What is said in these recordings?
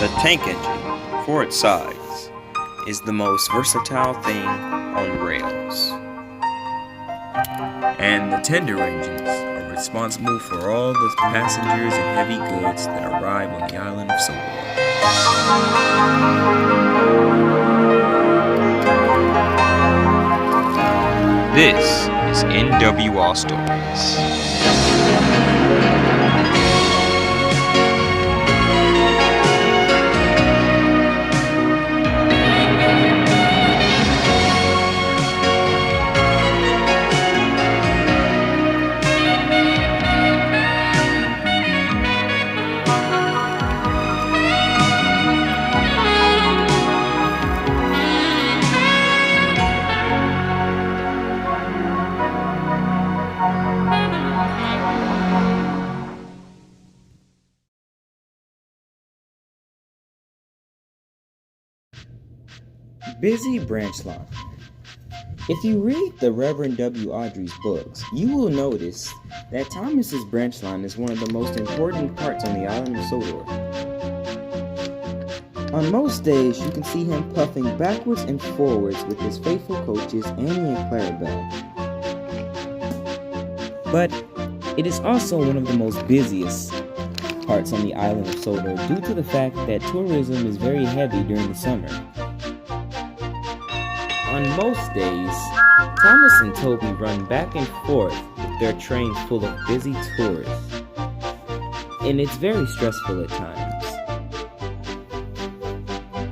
The tank engine, for its size, is the most versatile thing on rails. And the tender engines are responsible for all the passengers and heavy goods that arrive on the island of Sodor. This is NWR Stories. Busy Branchline. If you read the Reverend W. Awdry's books, you will notice that Thomas's branchline is one of the most important parts on the island of Sodor. On most days, you can see him puffing backwards and forwards with his faithful coaches Annie and Clarabelle. But it is also one of the most busiest parts on the island of Sodor due to the fact that tourism is very heavy during the summer. On most days, Thomas and Toby run back and forth with their train full of busy tourists, and it's very stressful at times.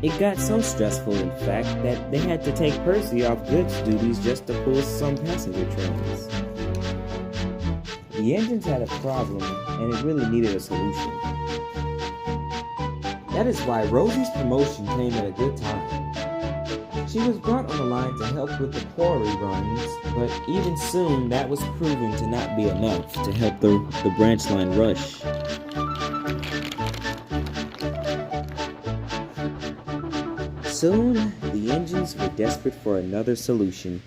It got so stressful, in fact, that they had to take Percy off goods duties just to pull some passenger trains. The engines had a problem, and it really needed a solution. That is why Rosie's promotion came at a good time. She was brought on the line to help with the quarry runs, but even soon that was proven to not be enough to help the branch line rush. Soon, the engines were desperate for another solution.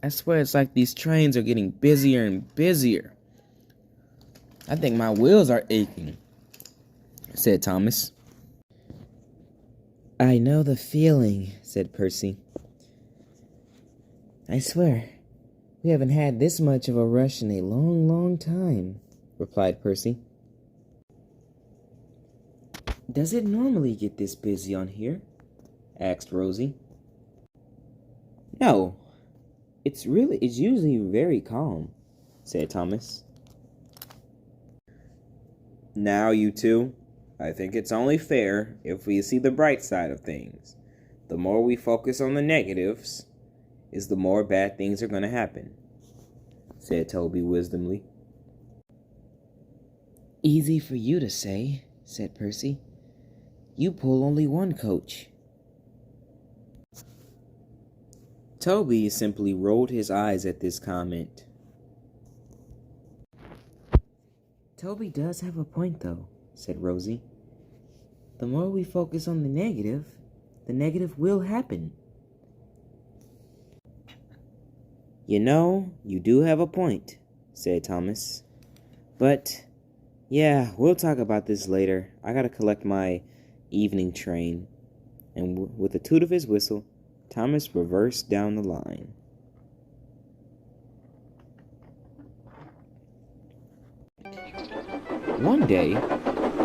I swear it's like these trains are getting busier and busier. I think my wheels are aching, said Thomas. I know the feeling, said Percy. I swear, we haven't had this much of a rush in a long, long time, replied Percy. Does it normally get this busy on here? Asked Rosie. No, it's usually very calm, said Thomas. Now, you two, I think it's only fair if we see the bright side of things. The more we focus on the negatives, is the more bad things are going to happen, said Toby wisdomly. Easy for you to say, said Percy. You pull only one coach. Toby simply rolled his eyes at this comment. Toby does have a point, though, said Rosie. The more we focus on the negative will happen. You know, you do have a point, said Thomas. But, yeah, we'll talk about this later. I gotta collect my evening train. And with a toot of his whistle, Thomas reversed down the line. One day,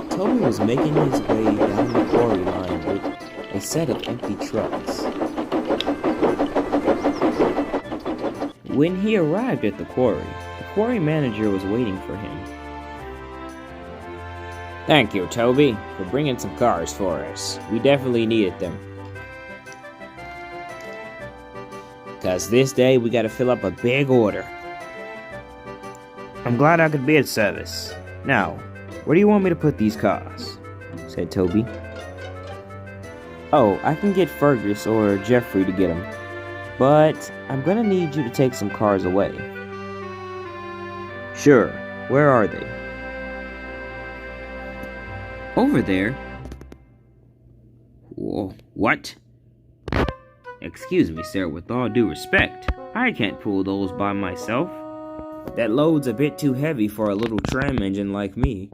Toby was making his way down the quarry line with a set of empty trucks. When he arrived at the quarry manager was waiting for him. Thank you, Toby, for bringing some cars for us. We definitely needed them. 'Cause this day we gotta fill up a big order. I'm glad I could be of service. Now, where do you want me to put these cars? Said Toby. Oh, I can get Fergus or Jeffrey to get them. But I'm gonna need you to take some cars away. Sure. Where are they? Over there. Whoa, what? Excuse me, sir, with all due respect, I can't pull those by myself. That load's a bit too heavy for a little tram engine like me.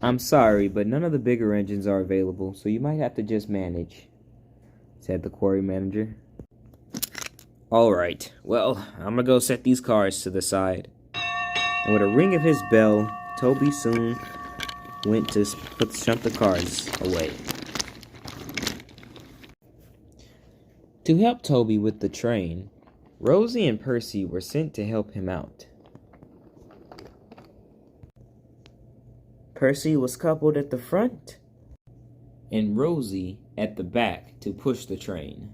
I'm sorry, but none of the bigger engines are available, so you might have to just manage, said the quarry manager. Alright, well, I'm gonna go set these cars to the side. And with a ring of his bell, Toby soon went to shunt the cars away. To help Toby with the train, Rosie and Percy were sent to help him out. Percy was coupled at the front, and Rosie at the back to push the train.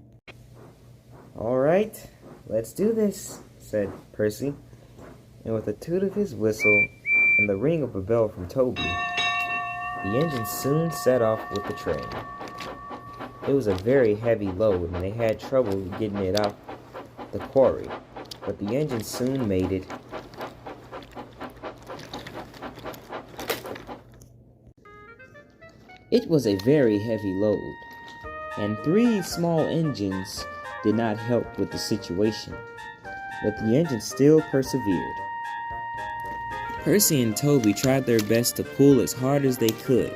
"All right, let's do this," said Percy. And with a toot of his whistle and the ring of a bell from Toby, the engine soon set off with the train. It was a very heavy load, and they had trouble getting it out the quarry, but the engine soon made it. It was a very heavy load, and 3 small engines did not help with the situation, but the engine still persevered. Percy and Toby tried their best to pull as hard as they could,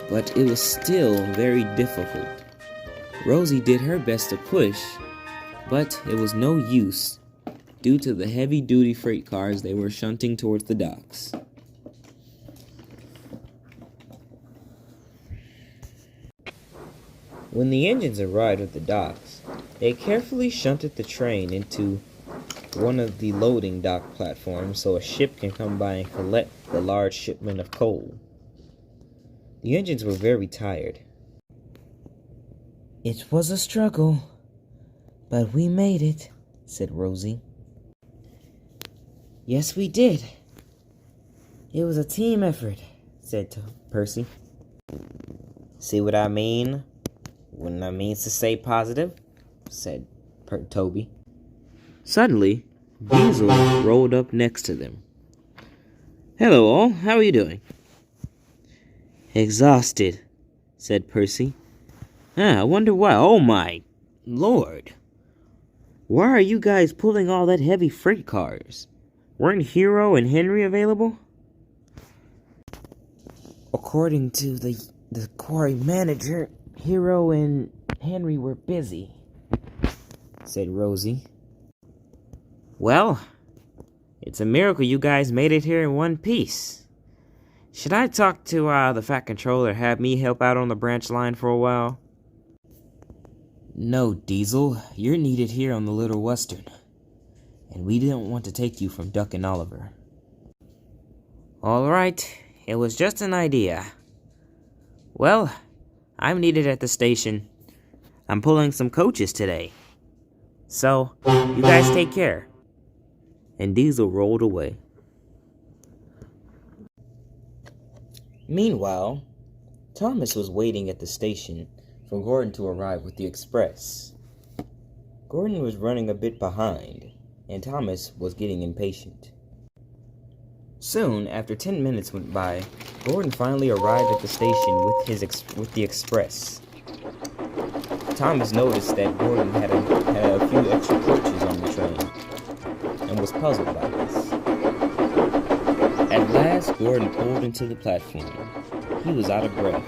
but it was still very difficult. Rosie did her best to push, but it was no use due to the heavy-duty freight cars they were shunting towards the docks. When the engines arrived at the docks, they carefully shunted the train into one of the loading dock platforms so a ship can come by and collect the large shipment of coal. The engines were very tired. "It was a struggle, but we made it," said Rosie. "Yes, we did. It was a team effort," said Percy. "See what I mean? When I means to say positive," said Toby. Suddenly, Diesel rolled up next to them. "Hello all, how are you doing?" "Exhausted," said Percy. "I wonder why. Oh my lord. Why are you guys pulling all that heavy freight cars? Weren't Hero and Henry available?" "According to the quarry manager, Hero and Henry were busy," said Rosie. "Well, it's a miracle you guys made it here in one piece. Should I talk to the Fat Controller, have me help out on the branch line for a while?" "No, Diesel, you're needed here on the Little Western, and we didn't want to take you from Duck and Oliver." "All right, it was just an idea. Well, I'm needed at the station. I'm pulling some coaches today. So, you guys take care." And Diesel rolled away. Meanwhile, Thomas was waiting at the station for Gordon to arrive with the express. Gordon was running a bit behind, and Thomas was getting impatient. Soon, after 10 minutes went by, Gordon finally arrived at the station with the express. Thomas noticed that Gordon had a few extra coaches on the train, and was puzzled by this. At last, Gordon pulled into the platform. He was out of breath.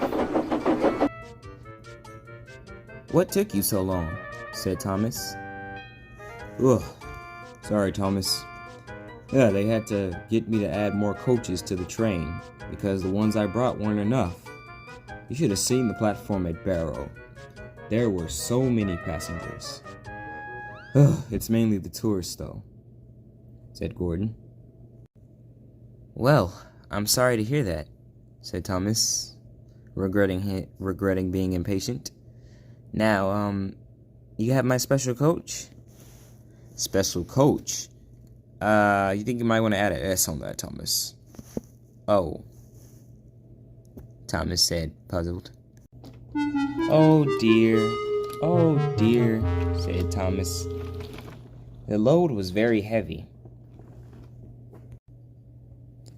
"What took you so long?" said Thomas. "Ugh, sorry, Thomas. Yeah, they had to get me to add more coaches to the train, because the ones I brought weren't enough. You should have seen the platform at Barrow. There were so many passengers." "Ugh, it's mainly the tourists, though," said Gordon. "Well, I'm sorry to hear that," said Thomas, regretting being impatient. "Now, you have my special coach?" "Special coach? You think you might want to add an S on that, Thomas." "Oh," Thomas said, puzzled. Oh dear, said Thomas. The load was very heavy.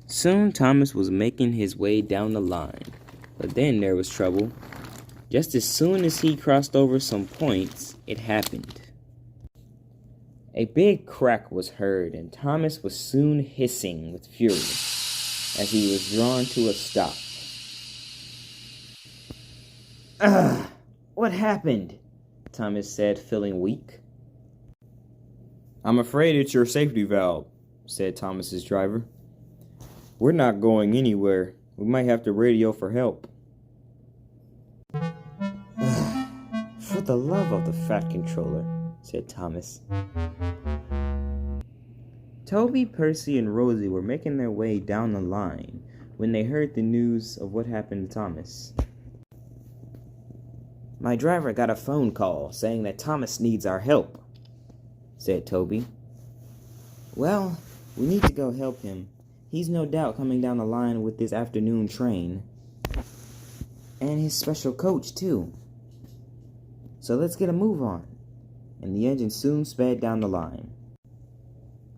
Soon Thomas was making his way down the line, but then there was trouble. Just as soon as he crossed over some points, it happened. A big crack was heard, and Thomas was soon hissing with fury as he was drawn to a stop. Ugh! What happened? Thomas said, feeling weak. I'm afraid it's your safety valve, said Thomas's driver. We're not going anywhere. We might have to radio for help. For the love of the fat controller, said Thomas. Toby, Percy, and Rosie were making their way down the line when they heard the news of what happened to Thomas. My driver got a phone call saying that Thomas needs our help, said Toby. Well, we need to go help him. He's no doubt coming down the line with this afternoon train. And his special coach, too. So let's get a move on. And the engine soon sped down the line.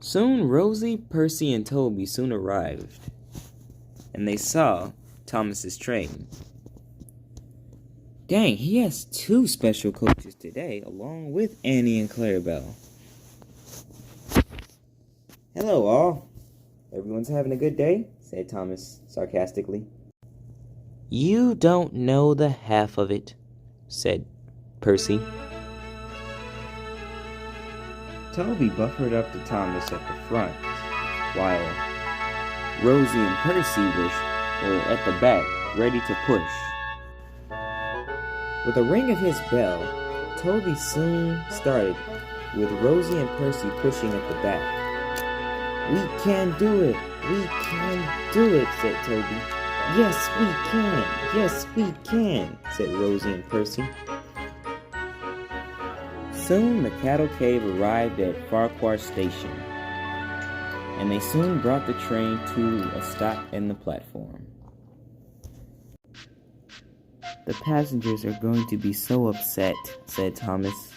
Soon Rosie, Percy, and Toby soon arrived. And they saw Thomas's train. Dang, he has 2 special coaches today, along with Annie and Clarabelle. Hello, all. Everyone's having a good day? Said Thomas sarcastically. You don't know the half of it, said Percy. Toby buffered up to Thomas at the front, while Rosie and Percy were at the back, ready to push. With a ring of his bell, Toby soon started, with Rosie and Percy pushing at the back. We can do it! We can do it, said Toby. Yes, we can! Yes, we can, said Rosie and Percy. Soon the cattle cave arrived at Farquhar Station, and they soon brought the train to a stop in the platform. The passengers are going to be so upset, said Thomas.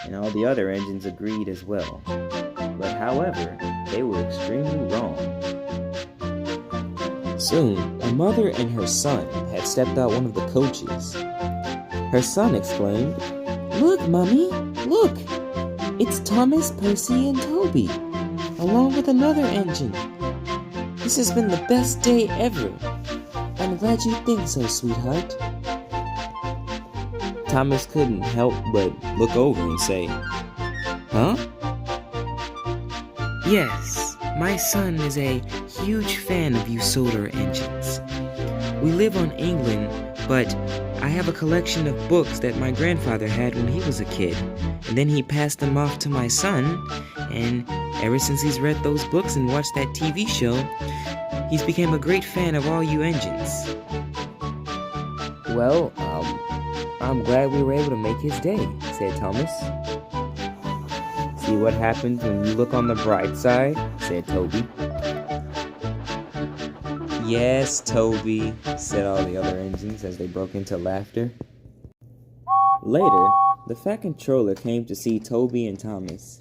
And all the other engines agreed as well. But however, they were extremely wrong. Soon, a mother and her son had stepped out one of the coaches. Her son exclaimed, Look, Mommy, look! It's Thomas, Percy, and Toby, along with another engine. This has been the best day ever. I'm glad you think so, sweetheart. Thomas couldn't help but look over and say, Huh? Yes, my son is a huge fan of you solar engines. We live on England, but I have a collection of books that my grandfather had when he was a kid, and then he passed them off to my son, and ever since he's read those books and watched that TV show, he's become a great fan of all you engines. Well, I'm glad we were able to make his day, said Thomas. See what happens when you look on the bright side, said Toby. Yes, Toby, said all the other engines as they broke into laughter. Later, the Fat Controller came to see Toby and Thomas.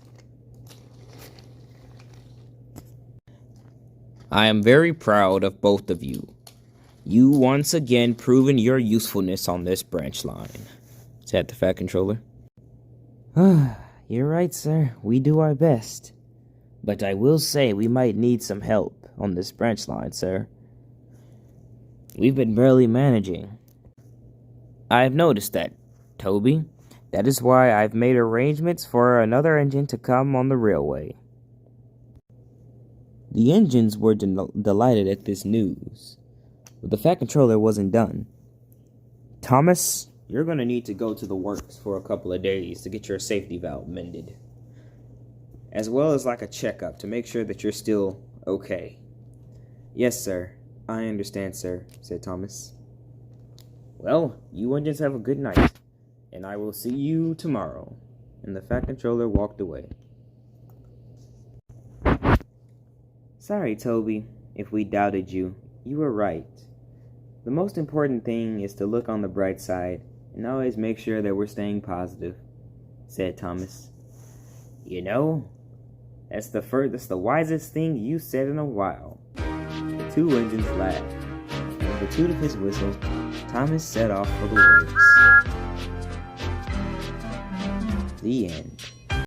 I am very proud of both of you. You once again proven your usefulness on this branch line, said the Fat Controller. You're right, sir. We do our best. But I will say we might need some help on this branch line, sir. We've been barely managing. I've noticed that, Toby. That is why I've made arrangements for another engine to come on the railway. The engines were delighted at this news, but the Fat Controller wasn't done. Thomas, you're going to need to go to the works for a couple of days to get your safety valve mended, as well as like a checkup to make sure that you're still okay. Yes, sir. I understand, sir, said Thomas. Well, you engines have a good night, and I will see you tomorrow. And the Fat Controller walked away. Sorry, Toby, if we doubted you. You were right. The most important thing is to look on the bright side and always make sure that we're staying positive, said Thomas. You know, that's the wisest thing you said in a while. The 2 engines laughed, and with a toot of his whistle, Thomas set off for the works. The end.